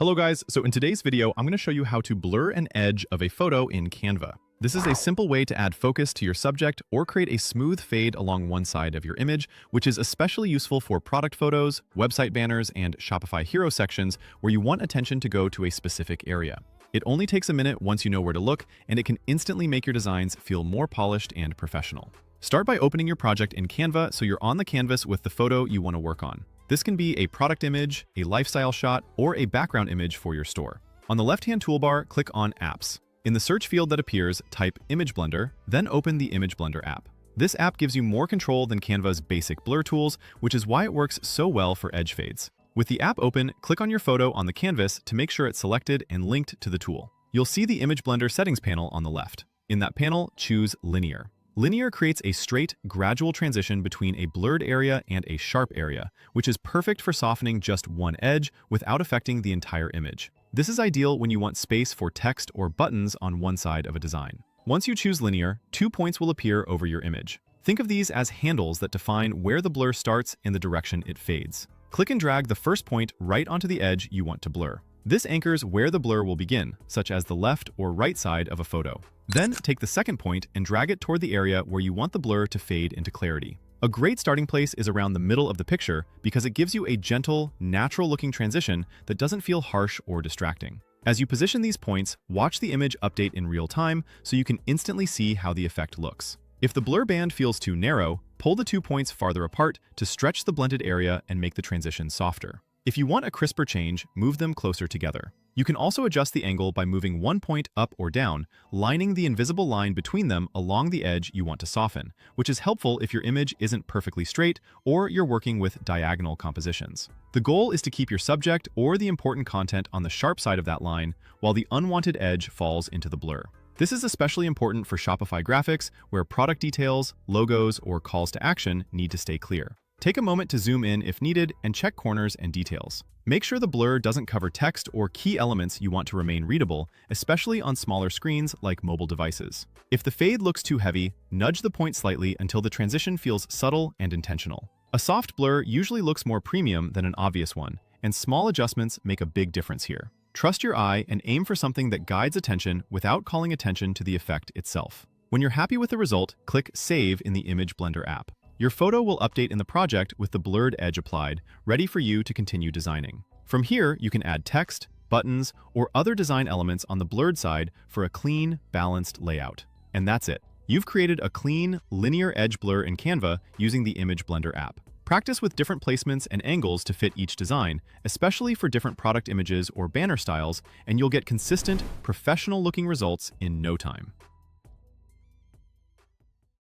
Hello guys, so in today's video, I'm going to show you how to blur an edge of a photo in Canva. This is a simple way to add focus to your subject or create a smooth fade along one side of your image, which is especially useful for product photos, website banners, and Shopify hero sections where you want attention to go to a specific area. It only takes a minute once you know where to look, and it can instantly make your designs feel more polished and professional. Start by opening your project in Canva so you're on the canvas with the photo you want to work on. This can be a product image, a lifestyle shot, or a background image for your store. On the left-hand toolbar, click on Apps. In the search field that appears, type Image Blender, then open the Image Blender app. This app gives you more control than Canva's basic blur tools, which is why it works so well for edge fades. With the app open, click on your photo on the canvas to make sure it's selected and linked to the tool. You'll see the Image Blender settings panel on the left. In that panel, choose Linear. Linear creates a straight, gradual transition between a blurred area and a sharp area, which is perfect for softening just one edge without affecting the entire image. This is ideal when you want space for text or buttons on one side of a design. Once you choose Linear, 2 points will appear over your image. Think of these as handles that define where the blur starts and the direction it fades. Click and drag the first point right onto the edge you want to blur. This anchors where the blur will begin, such as the left or right side of a photo. Then take the second point and drag it toward the area where you want the blur to fade into clarity. A great starting place is around the middle of the picture because it gives you a gentle, natural-looking transition that doesn't feel harsh or distracting. As you position these points, watch the image update in real time so you can instantly see how the effect looks. If the blur band feels too narrow, pull the 2 points farther apart to stretch the blended area and make the transition softer. If you want a crisper change, move them closer together. You can also adjust the angle by moving 1 point up or down, lining the invisible line between them along the edge you want to soften, which is helpful if your image isn't perfectly straight or you're working with diagonal compositions. The goal is to keep your subject or the important content on the sharp side of that line, while the unwanted edge falls into the blur. This is especially important for Shopify graphics, where product details, logos, or calls to action need to stay clear. Take a moment to zoom in if needed and check corners and details. Make sure the blur doesn't cover text or key elements you want to remain readable, especially on smaller screens like mobile devices. If the fade looks too heavy, nudge the point slightly until the transition feels subtle and intentional. A soft blur usually looks more premium than an obvious one, and small adjustments make a big difference here. Trust your eye and aim for something that guides attention without calling attention to the effect itself. When you're happy with the result, click Save in the Image Blender app. Your photo will update in the project with the blurred edge applied, ready for you to continue designing. From here, you can add text, buttons, or other design elements on the blurred side for a clean, balanced layout. And that's it. You've created a clean, linear edge blur in Canva using the Image Blender app. Practice with different placements and angles to fit each design, especially for different product images or banner styles, and you'll get consistent, professional-looking results in no time.